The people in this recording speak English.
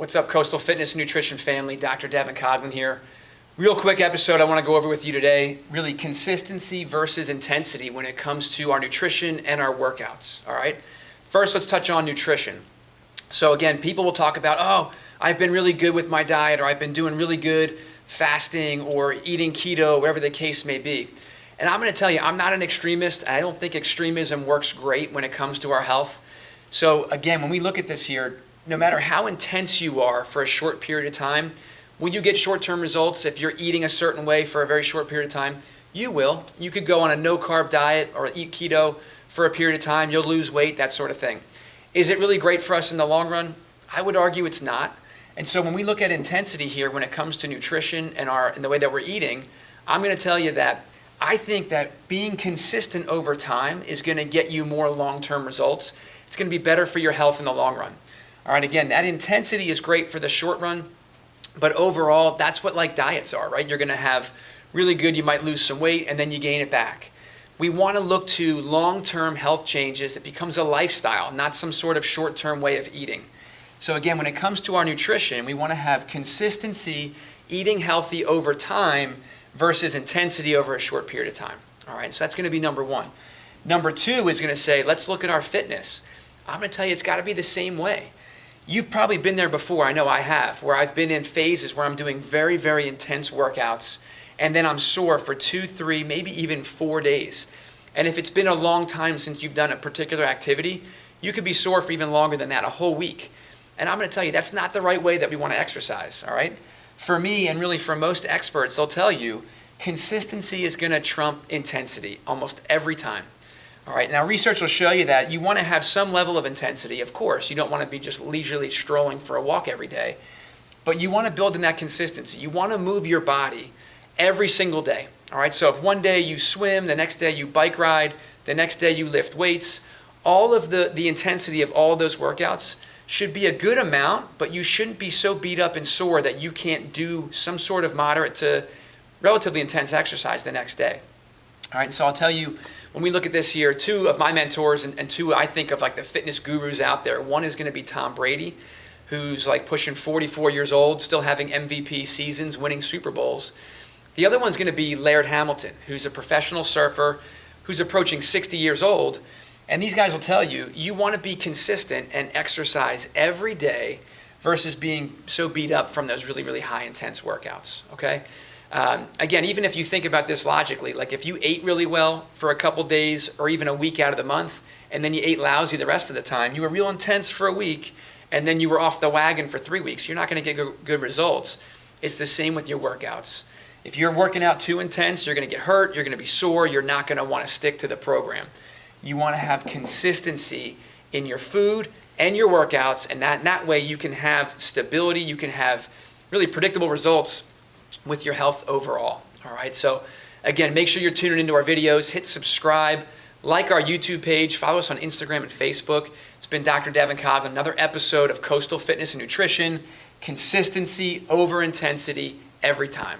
What's up, Coastal Fitness and Nutrition family? Dr. Devon Coughlin here. Real quick episode I want to go over with you today. Really consistency versus intensity when it comes to our nutrition and our workouts. All right. First, let's touch on nutrition. So again, people will talk about, oh, I've been really good with my diet, or I've been doing really good fasting or eating keto, whatever the case may be. And I'm going to tell you, I'm not an extremist. I don't think extremism works great when it comes to our health. So again, when we look at this here, no matter how intense you are for a short period of time, will you get short-term results if you're eating a certain way for a very short period of time? You will. You could go on a no-carb diet or eat keto for a period of time. You'll lose weight, that sort of thing. Is it really great for us in the long run? I would argue it's not. And so when we look at intensity here, when it comes to nutrition and the way that we're eating, I'm going to tell you that I think that being consistent over time is going to get you more long-term results. It's going to be better for your health in the long run. All right, again, that intensity is great for the short run, but overall, that's what like diets are, right? You're going to have really good, you might lose some weight, and then you gain it back. We want to look to long-term health changes that becomes a lifestyle, not some sort of short-term way of eating. So again, when it comes to our nutrition, we want to have consistency, eating healthy over time versus intensity over a short period of time. All right, so that's going to be number one. Number two is going to say, let's look at our fitness. I'm going to tell you, it's got to be the same way. You've probably been there before, I know I have, where I've been in phases where I'm doing very, very intense workouts, and then I'm sore for 2, 3, maybe even 4 days. And if it's been a long time since you've done a particular activity, you could be sore for even longer than that, a whole week. And I'm going to tell you, that's not the right way that we want to exercise, all right? For me, and really for most experts, they'll tell you, consistency is going to trump intensity almost every time. All right, now research will show you that you want to have some level of intensity, of course. You don't want to be just leisurely strolling for a walk every day, but you want to build in that consistency. You want to move your body every single day. All right, so if one day you swim, the next day you bike ride, the next day you lift weights, all of the intensity of all those workouts should be a good amount, but you shouldn't be so beat up and sore that you can't do some sort of moderate to relatively intense exercise the next day. All right, so I'll tell you, when we look at this here, two of my mentors and two I think of like the fitness gurus out there. One is going to be Tom Brady, who's like pushing 44 years old, still having MVP seasons, winning Super Bowls. The other one's going to be Laird Hamilton, who's a professional surfer, who's approaching 60 years old. And these guys will tell you, you want to be consistent and exercise every day versus being so beat up from those really, really high intense workouts, okay? Again, even if you think about this logically, like if you ate really well for a couple days or even a week out of the month, and then you ate lousy the rest of the time, you were real intense for a week, and then you were off the wagon for 3 weeks, you're not going to get good results. It's the same with your workouts. If you're working out too intense, you're going to get hurt, you're going to be sore, you're not going to want to stick to the program. You want to have consistency in your food and your workouts, and that way you can have stability, you can have really predictable results with your health overall. All right, so again, make sure you're tuning into our videos, hit subscribe, like our YouTube page, follow us on Instagram and Facebook. It's been Dr. Devon Coughlin, another episode of Coastal Fitness and Nutrition, consistency over intensity every time.